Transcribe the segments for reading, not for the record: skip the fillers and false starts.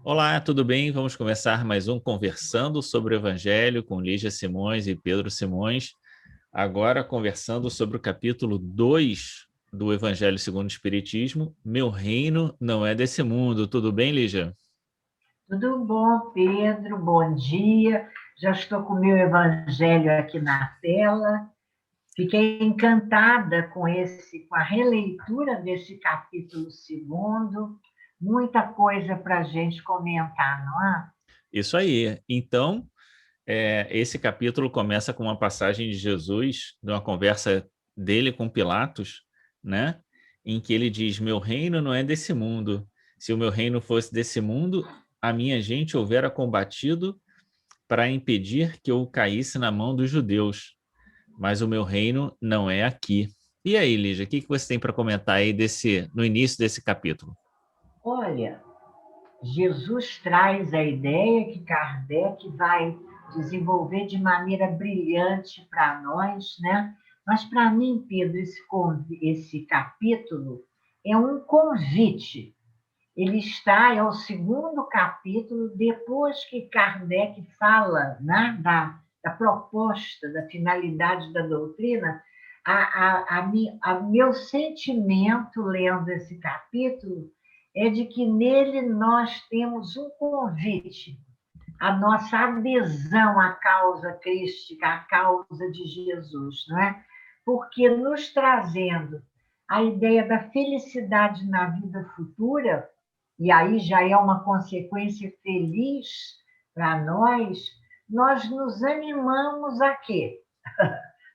Olá, tudo bem? Vamos começar mais um Conversando sobre o Evangelho com Lígia Simões e Pedro Simões. Agora conversando sobre o capítulo 2 do Evangelho segundo o Espiritismo, Meu Reino Não É Desse Mundo. Tudo bem, Lígia? Tudo bom, Pedro? Bom dia. Já estou com o meu evangelho aqui na tela. Fiquei encantada com a releitura desse capítulo segundo. Muita coisa para a gente comentar, não é? Isso aí. Então, esse capítulo começa com uma passagem de Jesus, de uma conversa dele com Pilatos, né? Em que ele diz: Meu reino não é desse mundo. Se o meu reino fosse desse mundo, a minha gente houvera combatido para impedir que eu caísse na mão dos judeus, mas o meu reino não é aqui. E aí, Lígia, o que você tem para comentar aí no início desse capítulo? Olha, Jesus traz a ideia que Kardec vai desenvolver de maneira brilhante para nós, né? Mas para mim, Pedro, esse capítulo é um convite. É o segundo capítulo, depois que Kardec fala, né, da proposta, da finalidade da doutrina. Meu sentimento lendo esse capítulo é de que nele nós temos um convite, a nossa adesão à causa crística, à causa de Jesus, não é? Porque nos trazendo a ideia da felicidade na vida futura, e aí já é uma consequência feliz para nós nos animamos a quê?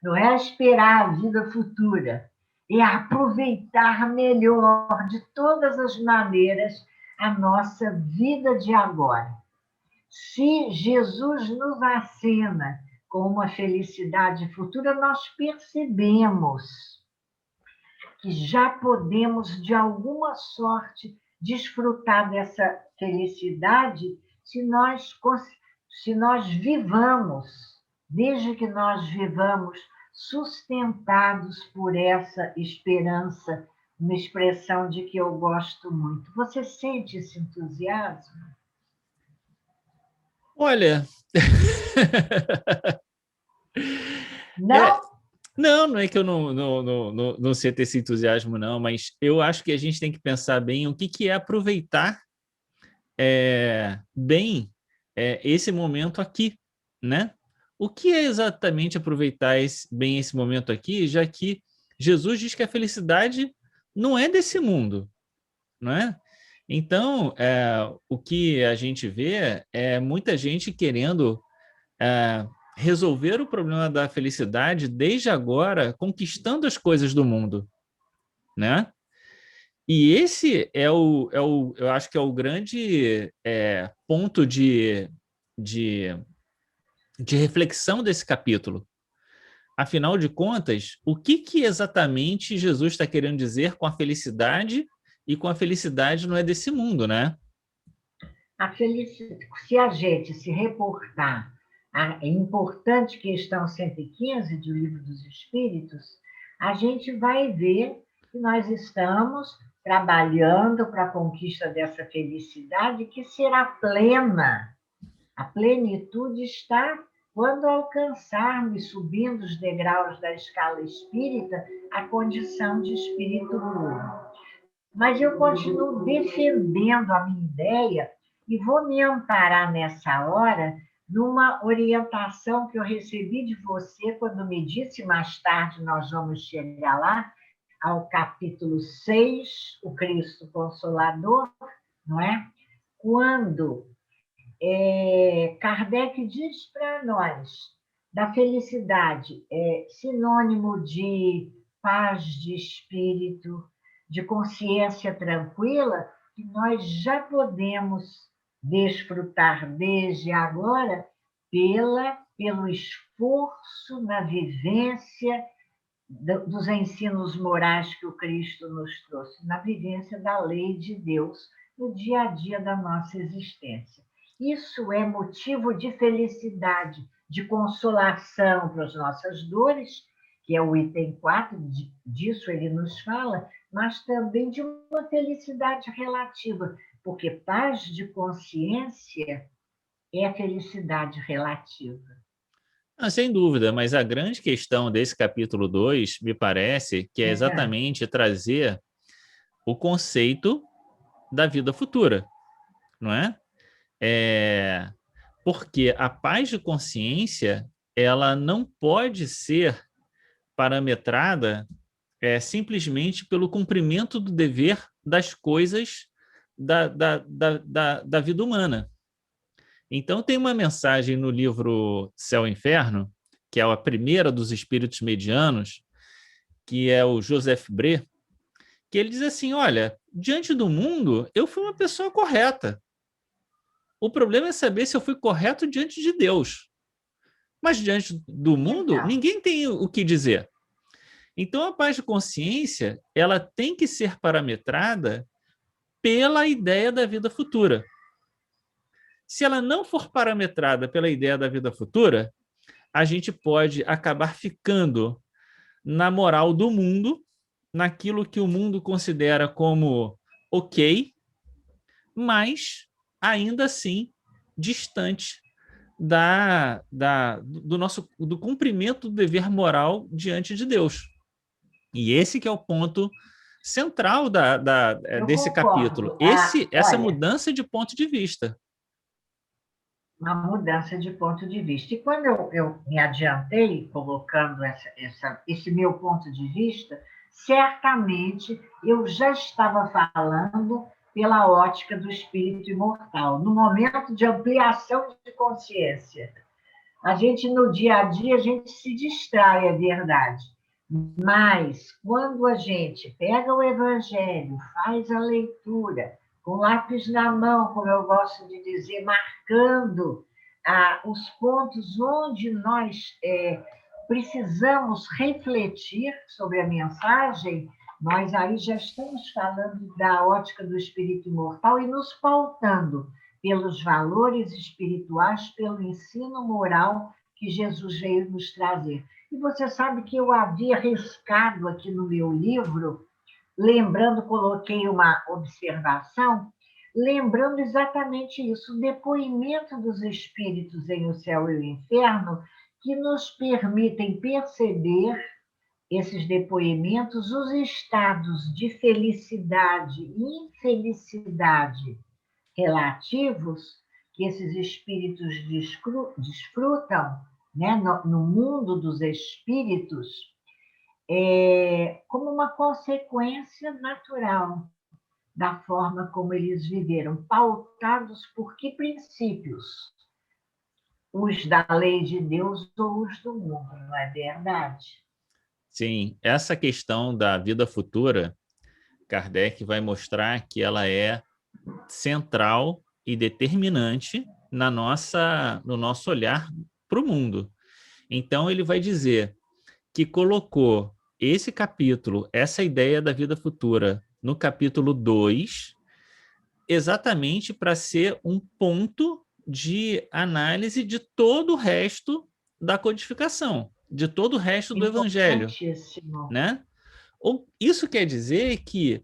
Não é a esperar a vida futura, é aproveitar melhor, de todas as maneiras, a nossa vida de agora. Se Jesus nos acena com uma felicidade futura, nós percebemos que já podemos, de alguma sorte, desfrutar dessa felicidade se nós vivamos, desde que nós vivamos sustentados por essa esperança, uma expressão de que eu gosto muito. Você sente esse entusiasmo? Olha, é, Não? não é que eu não sinto esse entusiasmo, não, mas eu acho que a gente tem que pensar bem o que é aproveitar bem esse momento aqui, né? O que é exatamente aproveitar bem esse momento aqui, já que Jesus diz que a felicidade não é desse mundo, não é? Então, o que a gente vê é muita gente querendo é, resolver o problema da felicidade desde agora, conquistando as coisas do mundo, né? E esse eu acho que é o grande ponto de, de reflexão desse capítulo. Afinal de contas, o que exatamente Jesus está querendo dizer com a felicidade e com a felicidade não é desse mundo, né? A felicidade, se a gente se reportar à importante questão 115 do Livro dos Espíritos, a gente vai ver que nós estamos trabalhando para a conquista dessa felicidade que será plena. A plenitude está quando alcançarmos, subindo os degraus da escala espírita, a condição de espírito puro. Mas eu continuo defendendo a minha ideia e vou me amparar nessa hora numa orientação que eu recebi de você quando me disse, mais tarde nós vamos chegar lá, ao capítulo 6, o Cristo Consolador, não é? Quando Kardec diz para nós da felicidade, sinônimo de paz de espírito, de consciência tranquila, que nós já podemos desfrutar desde agora pelo esforço na vivência dos ensinos morais que o Cristo nos trouxe, na vivência da lei de Deus no dia a dia da nossa existência. Isso é motivo de felicidade, de consolação para as nossas dores, que é o item 4, disso ele nos fala, mas também de uma felicidade relativa, porque paz de consciência é felicidade relativa. Sem dúvida, mas a grande questão desse capítulo 2 me parece que é exatamente trazer o conceito da vida futura, não é? Porque a paz de consciência, ela não pode ser parametrada simplesmente pelo cumprimento do dever das coisas da vida humana. Então, tem uma mensagem no livro Céu e Inferno, que é a primeira dos espíritos medianos, que é o Joseph Bré, que ele diz assim, olha, diante do mundo, eu fui uma pessoa correta. O problema é saber se eu fui correto diante de Deus. Mas diante do mundo, ninguém tem o que dizer. Então, a paz de consciência, ela tem que ser parametrada pela ideia da vida futura. Se ela não for parametrada pela ideia da vida futura, a gente pode acabar ficando na moral do mundo, naquilo que o mundo considera como ok, mas ainda assim distante do cumprimento do dever moral diante de Deus. E esse que é o ponto central desse capítulo. Essa mudança de ponto de vista. Uma mudança de ponto de vista. E quando eu me adiantei colocando esse meu ponto de vista, certamente eu já estava falando pela ótica do espírito imortal, no momento de ampliação de consciência. A gente, no dia a dia, a gente se distrai, é verdade. Mas, quando a gente pega o Evangelho, faz a leitura, com lápis na mão, como eu gosto de dizer, marcando os pontos onde nós precisamos refletir sobre a mensagem, nós aí já estamos falando da ótica do espírito imortal e nos pautando pelos valores espirituais, pelo ensino moral que Jesus veio nos trazer. E você sabe que eu havia riscado aqui no meu livro, lembrando, coloquei uma observação, lembrando exatamente isso, o depoimento dos espíritos em O Céu e o Inferno, que nos permitem perceber, esses depoimentos, os estados de felicidade e infelicidade relativos que esses espíritos desfrutam, né, no mundo dos espíritos, como uma consequência natural da forma como eles viveram, pautados por que princípios? Os da lei de Deus ou os do mundo, não é verdade? Sim, essa questão da vida futura, Kardec vai mostrar que ela é central e determinante no nosso olhar para o mundo. Então, ele vai dizer que colocou esse capítulo, essa ideia da vida futura, no capítulo 2, exatamente para ser um ponto de análise de todo o resto da codificação, de todo o resto do Evangelho. Né? Isso quer dizer que,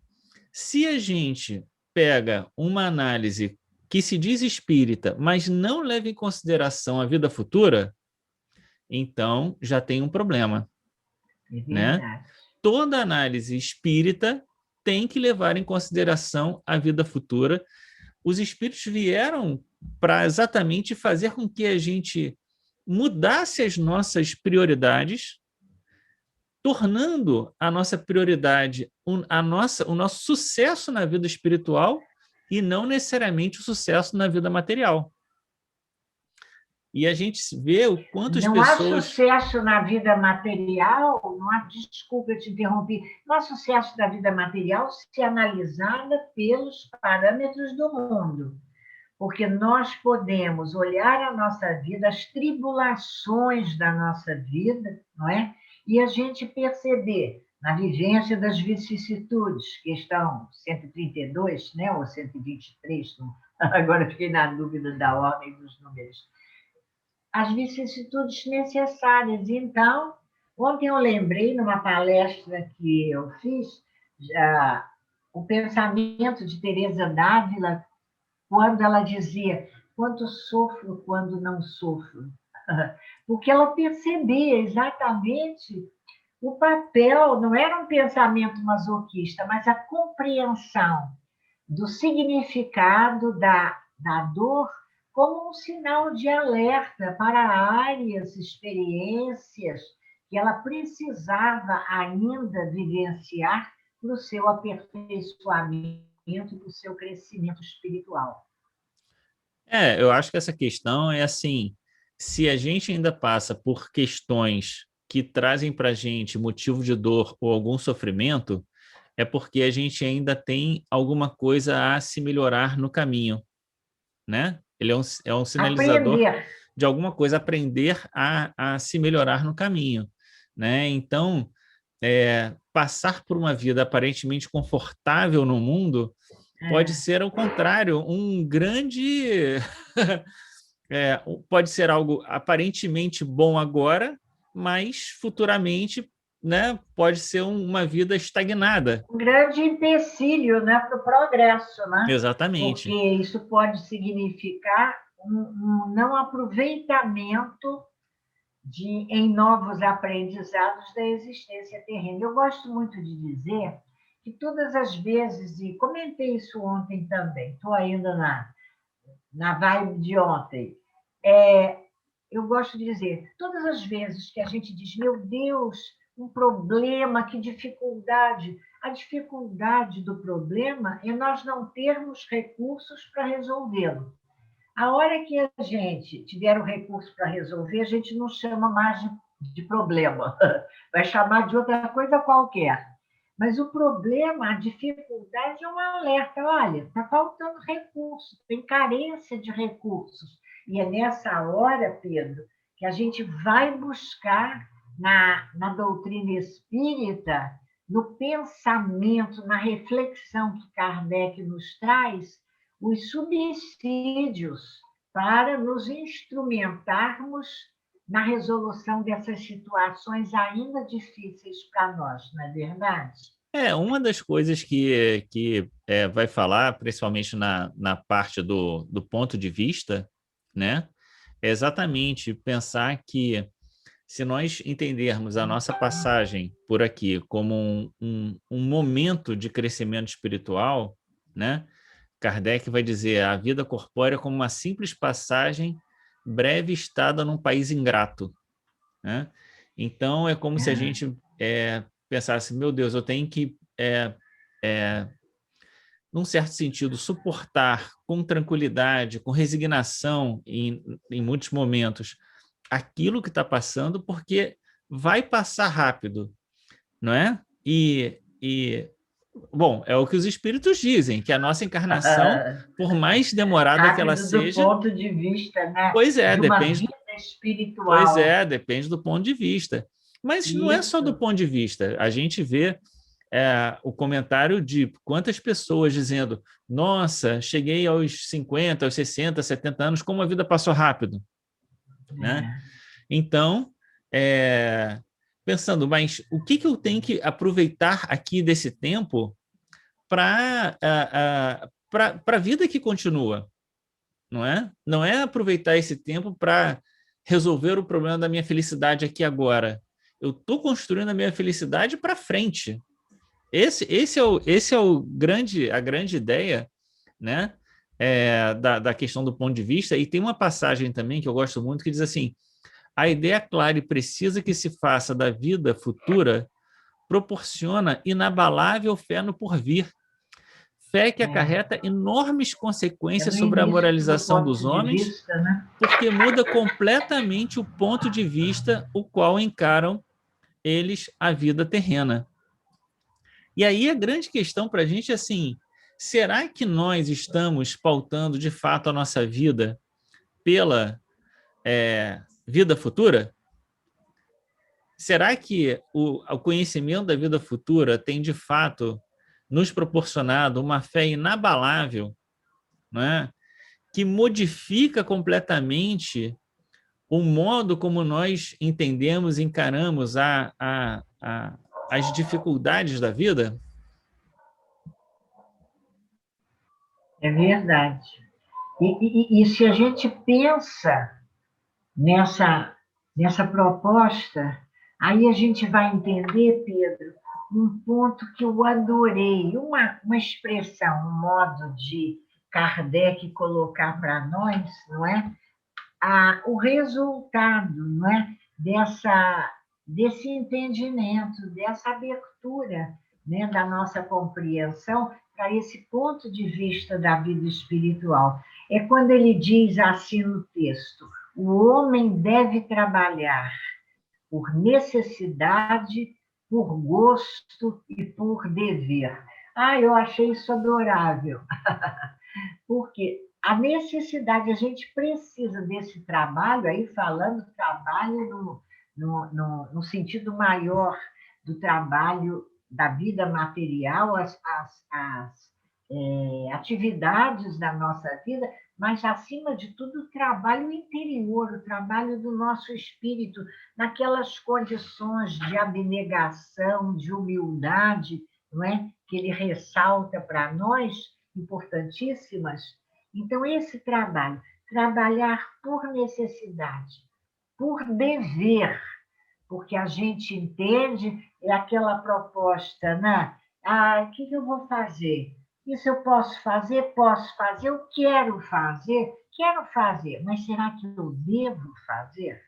se a gente pega uma análise que se diz espírita, mas não leva em consideração a vida futura, então já tem um problema. Né? Toda análise espírita tem que levar em consideração a vida futura. Os espíritos vieram para exatamente fazer com que a gente mudasse as nossas prioridades, tornando a nossa prioridade o nosso sucesso na vida espiritual e não necessariamente o sucesso na vida material. E a gente vê o quanto as pessoas... Não há sucesso na vida material, não há, desculpa, eu te interrompi, não há sucesso da vida material se analisada pelos parâmetros do mundo. Porque nós podemos olhar a nossa vida, as tribulações da nossa vida, não é? E a gente perceber, na vivência das vicissitudes, questão 132, né, ou 123, agora fiquei na dúvida da ordem dos números, as vicissitudes necessárias. Então, ontem eu lembrei, numa palestra que eu fiz, o pensamento de Teresa d'Ávila, quando ela dizia: quanto sofro quando não sofro. Porque ela percebia exatamente o papel, não era um pensamento masoquista, mas a compreensão do significado da dor como um sinal de alerta para áreas, experiências que ela precisava ainda vivenciar para o seu aperfeiçoamento, para o seu crescimento espiritual. Eu acho que essa questão é assim, se a gente ainda passa por questões que trazem para a gente motivo de dor ou algum sofrimento, é porque a gente ainda tem alguma coisa a se melhorar no caminho, né? Ele é um sinalizador Aprender. de alguma coisa, aprender a se melhorar no caminho, né? Então, passar por uma vida aparentemente confortável no mundo pode É. ser, ao contrário, um grande... pode ser algo aparentemente bom agora, mas futuramente, né, pode ser uma vida estagnada. Um grande empecilho, né, para o progresso, né? Porque Exatamente. isso pode significar um não aproveitamento em novos aprendizados da existência terrena. Eu gosto muito de dizer que todas as vezes, e comentei isso ontem também, estou ainda na vibe de ontem, eu gosto de dizer, todas as vezes que a gente diz, meu Deus, um problema, que dificuldade. A dificuldade do problema é nós não termos recursos para resolvê-lo. A hora que a gente tiver o recurso para resolver, a gente não chama mais de problema, vai chamar de outra coisa qualquer. Mas o problema, a dificuldade é um alerta. Olha, está faltando recursos, tem carência de recursos. E é nessa hora, Pedro, que a gente vai buscar na doutrina espírita, no pensamento, na reflexão que Kardec nos traz, os subsídios para nos instrumentarmos na resolução dessas situações ainda difíceis para nós, não é verdade? Uma das coisas que vai falar, principalmente na parte do ponto de vista, né, é exatamente pensar que, se nós entendermos a nossa passagem por aqui como um momento de crescimento espiritual, né, Kardec vai dizer a vida corpórea como uma simples passagem, breve estada num país ingrato, né? Então, é como se a gente pensasse, meu Deus, eu tenho que, num certo sentido, suportar com tranquilidade, com resignação, em muitos momentos, aquilo que está passando, porque vai passar rápido, não é? Bom, é o que os espíritos dizem, que a nossa encarnação, por mais demorada que ela Rápido do seja, ponto de vista, né, pois é, de uma depende, vida espiritual. depende do ponto de vista. Mas não é só do Isso. ponto de vista. A gente vê o comentário de quantas pessoas dizendo: nossa, cheguei aos 50, aos 60, 70 anos, como a vida passou rápido, né? Então, pensando, mas o que eu tenho que aproveitar aqui desse tempo para a vida que continua, não é? Não é aproveitar esse tempo para resolver o problema da minha felicidade aqui agora. Eu estou construindo a minha felicidade para frente. Esse é a grande ideia, né? Da questão do ponto de vista. E tem uma passagem também que eu gosto muito que diz assim: a ideia clara e precisa que se faça da vida futura proporciona inabalável fé no porvir. Fé que acarreta enormes É consequências no sobre a início do moralização dos ponto de homens, vista, né? porque muda completamente o ponto de vista o qual encaram eles a vida terrena. E aí a grande questão para a gente é assim: será que nós estamos pautando de fato a nossa vida pela vida futura? Será que o conhecimento da vida futura tem de fato nos proporcionado uma fé inabalável, não é? Que modifica completamente o modo como nós entendemos e encaramos as dificuldades da vida? É verdade. E se a gente pensa nessa, nessa proposta, aí a gente vai entender, Pedro, um ponto que eu adorei, uma expressão, um modo de Kardec colocar para nós, não é? O resultado, não é? Desse entendimento, dessa abertura, né, da nossa compreensão para esse ponto de vista da vida espiritual. É quando ele diz assim no texto: o homem deve trabalhar por necessidade, por gosto e por dever. Ah, eu achei isso adorável, porque a necessidade, a gente precisa desse trabalho, aí falando trabalho no sentido maior do trabalho da vida material, as atividades da nossa vida, mas, acima de tudo, o trabalho interior, o trabalho do nosso espírito, naquelas condições de abnegação, de humildade, não é? Que ele ressalta para nós, importantíssimas. Então, esse trabalho, trabalhar por necessidade, por dever, porque a gente entende, é aquela proposta, né? O que eu vou fazer? Isso eu posso fazer? Posso fazer, eu quero fazer, mas será que eu devo fazer?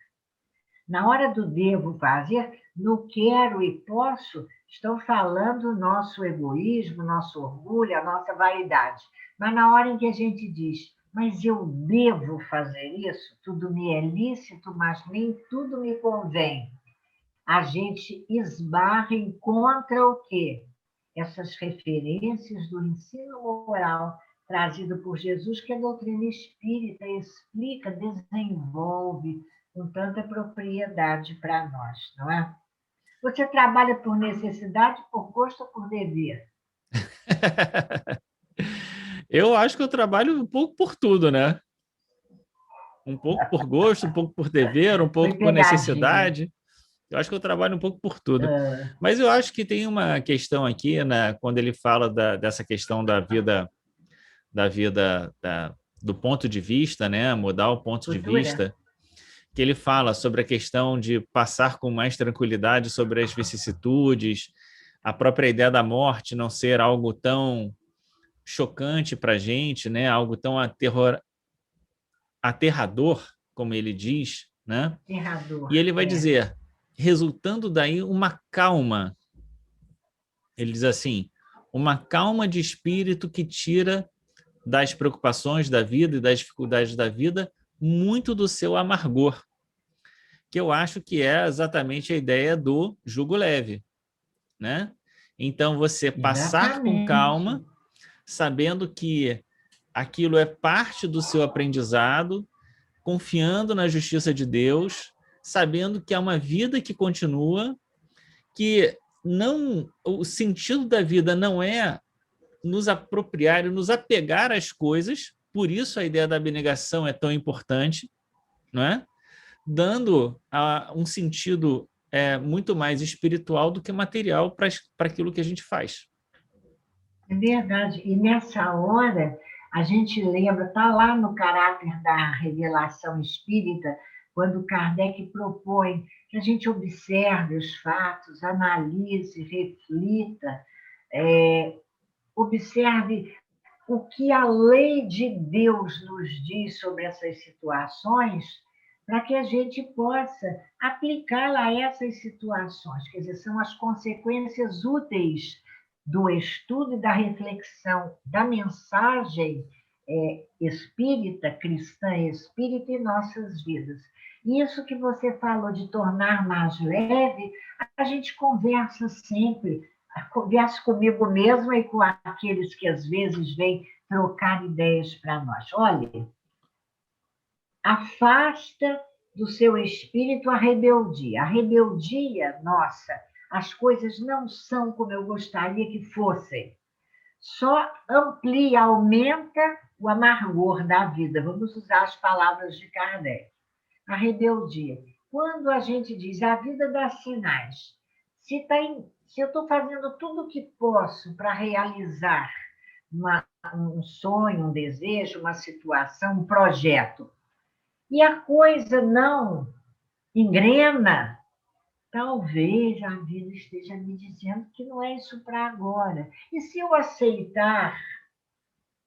Na hora do devo fazer, no quero e posso, estão falando o nosso egoísmo, nosso orgulho, a nossa vaidade. Mas na hora em que a gente diz, mas eu devo fazer isso, tudo me é lícito, mas nem tudo me convém. A gente esbarra em contra o quê? Essas referências do ensino moral trazido por Jesus, que a doutrina espírita explica, desenvolve com tanta propriedade para nós, não é? Você trabalha por necessidade, por gosto ou por dever? Eu acho que eu trabalho um pouco por tudo, né? Um pouco por gosto, um pouco por dever, um Foi pouco por pegadinha. necessidade. Eu acho que eu trabalho um pouco por tudo. Mas eu acho que tem uma questão aqui, né, quando ele fala dessa questão do ponto de vista, né, mudar o ponto de Futura? vista, que ele fala sobre a questão de passar com mais tranquilidade sobre as vicissitudes, a própria ideia da morte não ser algo tão chocante para a gente, né, algo tão aterrador, como ele diz, né? Errador, E ele vai é. dizer, resultando daí uma calma. Ele diz assim, uma calma de espírito que tira das preocupações da vida e das dificuldades da vida muito do seu amargor, que eu acho que é exatamente a ideia do jugo leve, né? Então, você passar com calma, Exatamente. sabendo que aquilo é parte do seu aprendizado, confiando na justiça de Deus, sabendo que é uma vida que continua, que não o sentido da vida não é nos apropriar e nos apegar às coisas, por isso a ideia da abnegação é tão importante, não é? Dando um sentido muito mais espiritual do que material para aquilo que a gente faz. É verdade. E nessa hora, a gente lembra, está lá no caráter da revelação espírita, quando Kardec propõe que a gente observe os fatos, analise, reflita, observe o que a lei de Deus nos diz sobre essas situações, para que a gente possa aplicá-la a essas situações. Quer dizer, são as consequências úteis do estudo e da reflexão da mensagem espírita, cristã espírita em nossas vidas. Isso que você falou de tornar mais leve, a gente conversa sempre, converso comigo mesma e com aqueles que às vezes vêm trocar ideias para nós. Olha, afasta do seu espírito a rebeldia. A rebeldia, nossa, as coisas não são como eu gostaria que fossem. Só amplia, aumenta o amargor da vida. Vamos usar as palavras de Kardec. A rebeldia. Quando a gente diz a vida dá sinais, se eu estou fazendo tudo o que posso para realizar, um sonho, um desejo, uma situação, um projeto, e a coisa não engrena, talvez a vida esteja me dizendo que não é isso para agora. E se eu aceitar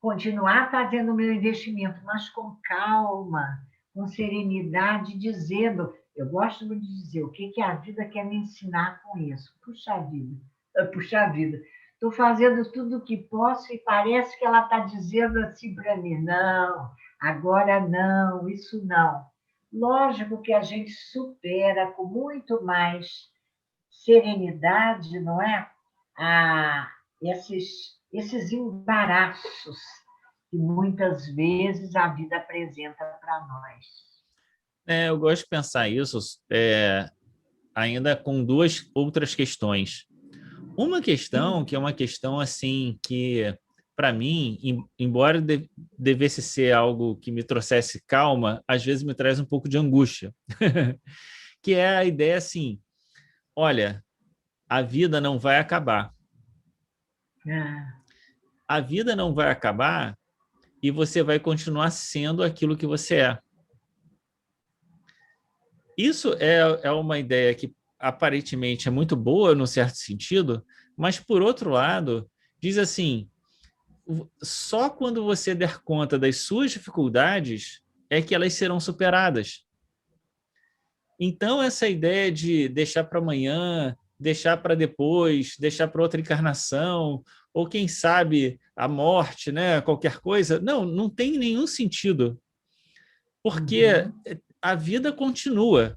continuar fazendo o meu investimento, mas com calma, com serenidade, dizendo, eu gosto muito de dizer, o que a vida quer me ensinar com isso? Puxa vida, estou fazendo tudo o que posso e parece que ela está dizendo assim para mim, não, agora não, isso não. Lógico que a gente supera com muito mais serenidade, não é? A esses embaraços que muitas vezes a vida apresenta para nós. Eu gosto de pensar isso ainda com duas outras questões. Uma questão que é uma questão assim que, para mim, embora devesse ser algo que me trouxesse calma, às vezes me traz um pouco de angústia, que é a ideia assim, olha, a vida não vai acabar. Ah, A vida não vai acabar e você vai continuar sendo aquilo que você é. Isso é uma ideia que aparentemente é muito boa, num certo sentido, mas, por outro lado, diz assim, só quando você der conta das suas dificuldades é que elas serão superadas. Então, essa ideia de deixar para amanhã, deixar para depois, deixar para outra encarnação, ou quem sabe a morte, né, qualquer coisa, não tem nenhum sentido, porque uhum. a vida continua.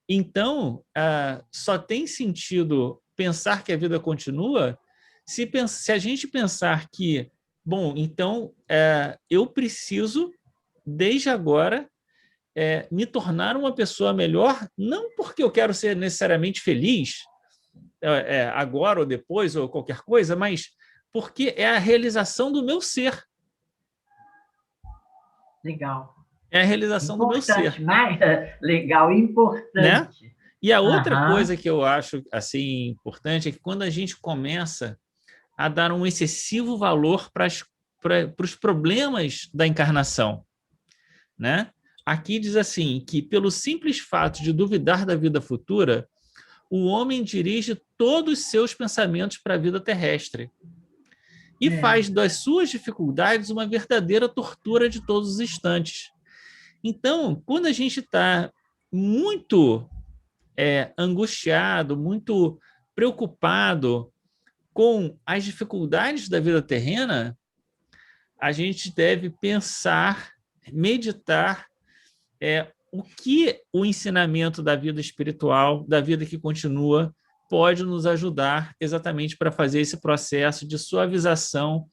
Então, só tem sentido pensar que a vida continua se a gente pensar que, bom, então eu preciso, desde agora, me tornar uma pessoa melhor, não porque eu quero ser necessariamente feliz, agora ou depois, ou qualquer coisa, mas porque é a realização do meu ser. Legal. É a realização do meu ser, Importante, mais legal, né? importante. E a outra Aham. coisa que eu acho assim importante é que quando a gente começa a dar um excessivo valor para os problemas da encarnação, né? Aqui diz assim, que pelo simples fato de duvidar da vida futura, o homem dirige todos os seus pensamentos para a vida terrestre e É, faz das suas dificuldades uma verdadeira tortura de todos os instantes. Então, quando a gente está muito angustiado, muito preocupado com as dificuldades da vida terrena, a gente deve pensar, meditar o que o ensinamento da vida espiritual, da vida que continua, pode nos ajudar exatamente para fazer esse processo de suavização,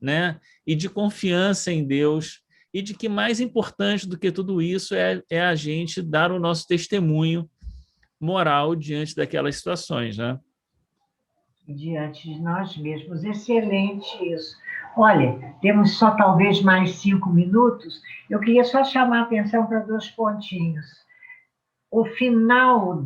né? E de confiança em Deus, e de que mais importante do que tudo isso é a gente dar o nosso testemunho moral diante daquelas situações, né? diante de nós mesmos. Excelente isso. Olha, temos só talvez mais 5 minutos. Eu queria só chamar a atenção para 2 pontinhos. O final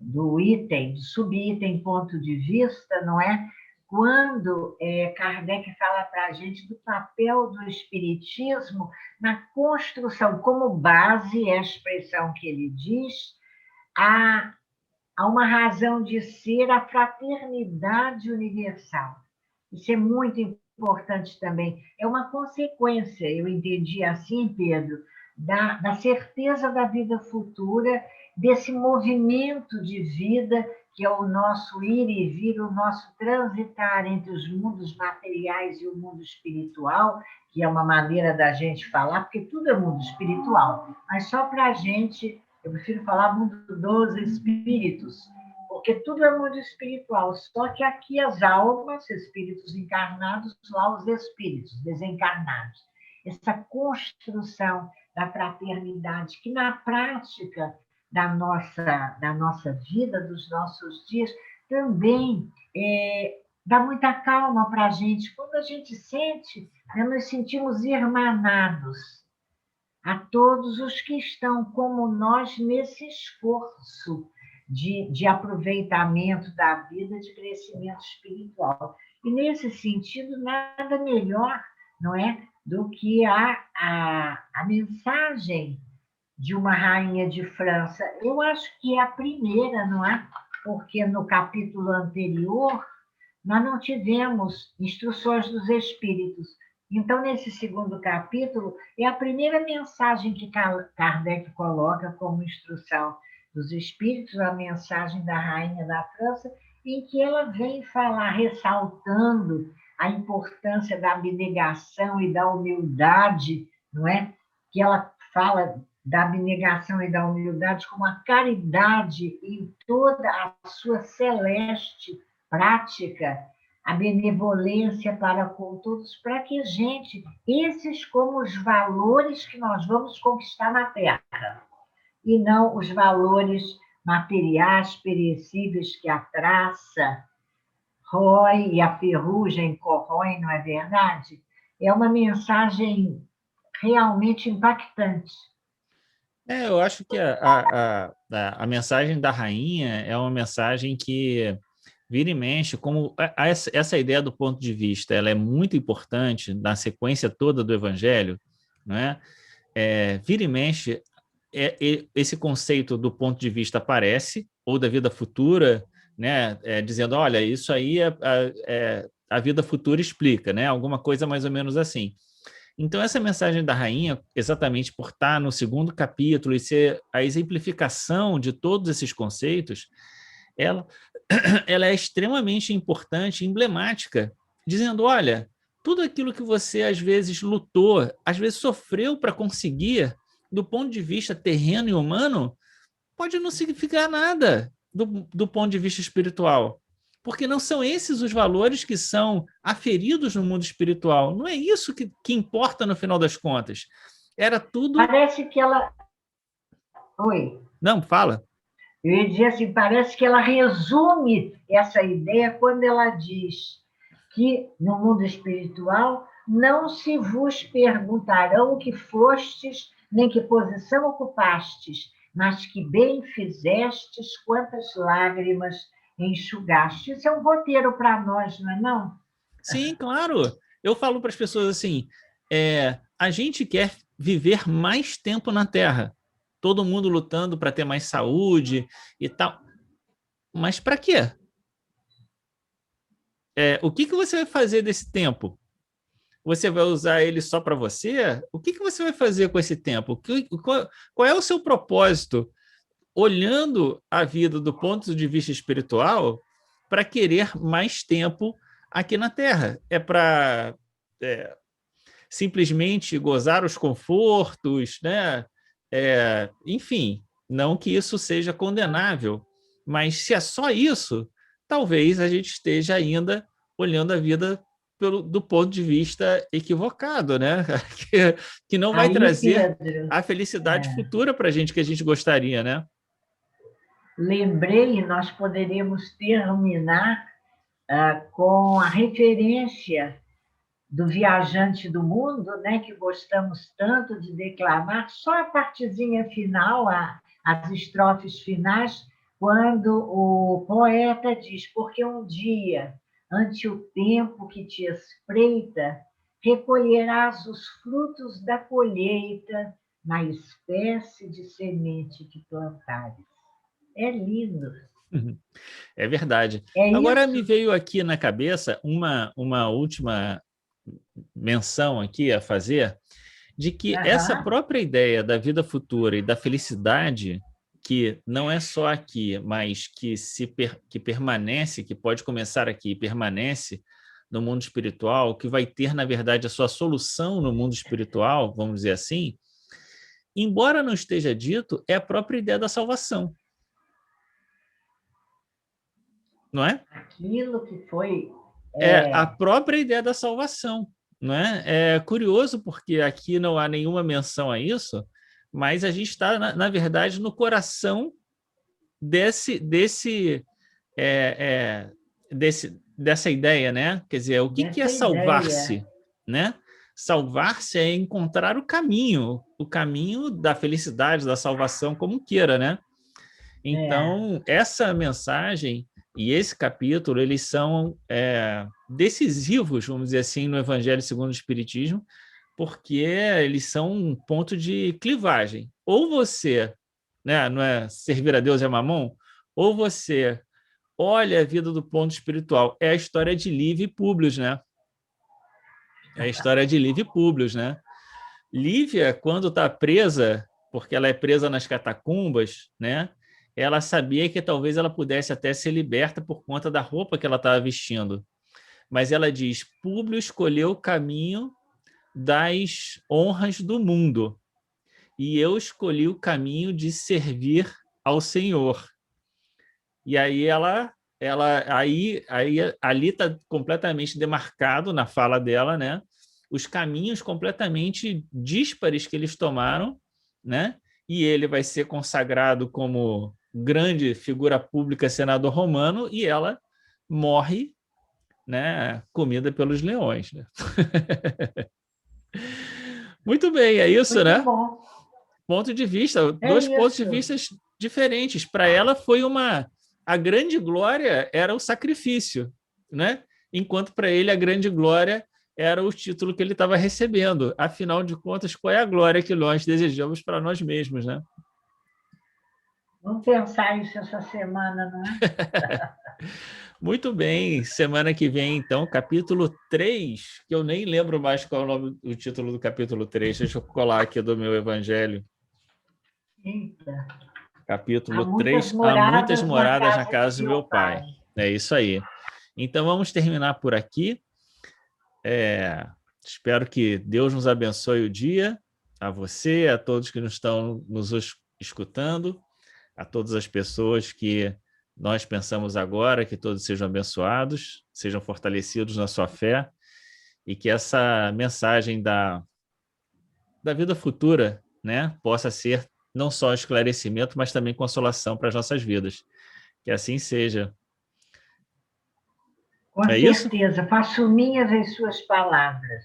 do item, do subitem ponto de vista, não é? Quando Kardec fala para a gente do papel do espiritismo na construção, como base, é a expressão que ele diz, a, a uma razão de ser a fraternidade universal. Isso é muito importante também. É uma consequência, eu entendi assim, Pedro, da certeza da vida futura, desse movimento de vida que é o nosso ir e vir, o nosso transitar entre os mundos materiais e o mundo espiritual, que é uma maneira da gente falar, porque tudo é mundo espiritual, mas só para a gente, eu prefiro falar mundo dos espíritos, porque tudo é mundo espiritual, só que aqui as almas, espíritos encarnados, lá os espíritos desencarnados. Essa construção da fraternidade, que na prática da nossa vida, dos nossos dias, também dá muita calma para a gente. Quando a gente sente, nos sentimos irmanados a todos os que estão como nós nesse esforço de aproveitamento da vida, de crescimento espiritual. E, nesse sentido, nada melhor, não é, do que a mensagem de uma rainha de França. Eu acho que é a primeira, não é? Porque no capítulo anterior nós não tivemos instruções dos espíritos. Então, nesse segundo capítulo, é a primeira mensagem que Kardec coloca como instrução dos espíritos, a mensagem da rainha da França, em que ela vem falar, ressaltando a importância da abnegação e da humildade, não é? Que ela fala da abnegação e da humildade como a caridade em toda a sua celeste prática, a benevolência para com todos, para que a gente, esses como os valores que nós vamos conquistar na Terra, e não os valores materiais, perecíveis que a traça rói e a ferrugem corrói, não é verdade? É uma mensagem realmente impactante. Eu acho que a mensagem da rainha é uma mensagem que vira e mexe, como essa ideia do ponto de vista, ela é muito importante na sequência toda do Evangelho, não é? Vira e mexe, esse conceito do ponto de vista aparece, ou da vida futura, né? Dizendo, olha, isso aí a vida futura explica, né? Alguma coisa mais ou menos assim. Então, essa mensagem da rainha, exatamente por estar no segundo capítulo e ser a exemplificação de todos esses conceitos, ela é extremamente importante, emblemática, dizendo, olha, tudo aquilo que você às vezes lutou, às vezes sofreu para conseguir, do ponto de vista terreno e humano, pode não significar nada do ponto de vista espiritual. Porque não são esses os valores que são aferidos no mundo espiritual. Não é isso que importa no final das contas. Era tudo... Parece que ela... Oi. Não, fala. Eu ia dizer assim, parece que ela resume essa ideia quando ela diz que no mundo espiritual não se vos perguntarão o que fostes, nem que posição ocupastes, mas que bem fizestes, quantas lágrimas enxugaste. Isso é um roteiro para nós, não é não? Sim, claro. Eu falo para as pessoas assim, a gente quer viver mais tempo na Terra. Todo mundo lutando para ter mais saúde e tal. Mas para quê? O que você vai fazer desse tempo? Você vai usar ele só para você? O que você vai fazer com esse tempo? Qual é o seu propósito? Olhando a vida do ponto de vista espiritual, para querer mais tempo aqui na Terra. É para simplesmente gozar os confortos, né? Enfim, não que isso seja condenável, mas se é só isso, talvez a gente esteja ainda olhando a vida do ponto de vista equivocado, né? que não vai trazer Pedro, a felicidade futura para a gente que a gente gostaria, né? Lembrei, nós poderíamos terminar com a referência do Viajante do Mundo, né, que gostamos tanto de declamar, só a partezinha final, as estrofes finais, quando o poeta diz, porque um dia, ante o tempo que te espreita, recolherás os frutos da colheita na espécie de semente que plantares. É lindo. É verdade. É Agora isso. me veio aqui na cabeça uma última menção aqui a fazer, de que essa própria ideia da vida futura e da felicidade, que não é só aqui, mas que permanece, que pode começar aqui e permanece no mundo espiritual, que vai ter, na verdade, a sua solução no mundo espiritual, vamos dizer assim, embora não esteja dito, é a própria ideia da salvação. Não é? Aquilo que foi... A própria ideia da salvação. Não é? É curioso porque aqui não há nenhuma menção a isso, mas a gente está, na verdade, no coração dessa ideia, né? Quer dizer, o que é salvar-se? Né? Salvar-se é encontrar o caminho da felicidade, da salvação, como queira, né? Então, essa mensagem e esse capítulo, eles são decisivos, vamos dizer assim, no Evangelho segundo o Espiritismo, porque eles são um ponto de clivagem. Ou você, né, não é servir a Deus é mamon, ou você olha a vida do ponto espiritual. É a história de Lívia e Públio, né? É a história de Lívia e Públio, né? Lívia, quando está presa, porque ela é presa nas catacumbas, né? Ela sabia que talvez ela pudesse até ser liberta por conta da roupa que ela estava vestindo. Mas ela diz, Públio escolheu o caminho das honras do mundo e eu escolhi o caminho de servir ao Senhor. E aí ali está completamente demarcado na fala dela, né? Os caminhos completamente díspares que eles tomaram, né? E ele vai ser consagrado como grande figura pública, senador romano, e ela morre, né? Comida pelos leões, né? Muito bem, é isso, Muito né? bom. Ponto de vista, É dois pontos de isso. vista diferentes. Para ela foi a grande glória era o sacrifício, né? Enquanto para ele a grande glória era o título que ele estava recebendo. Afinal de contas, qual é a glória que nós desejamos para nós mesmos, né? Vamos pensar isso essa semana, não é? Muito bem, semana que vem, então, capítulo 3, que eu nem lembro mais qual é o título do capítulo 3. Deixa eu colar aqui do meu evangelho. Eita. Capítulo 3, há muitas moradas na casa do meu pai. É isso aí. Então, vamos terminar por aqui. Espero que Deus nos abençoe o dia, a você, a todos que estão nos escutando, a todas as pessoas que nós pensamos agora, que todos sejam abençoados, sejam fortalecidos na sua fé e que essa mensagem da vida futura, né, possa ser não só esclarecimento, mas também consolação para as nossas vidas. Que assim seja. Com certeza, faço minhas as suas palavras.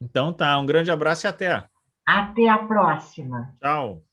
Então tá, um grande abraço e até. Até a próxima. Tchau.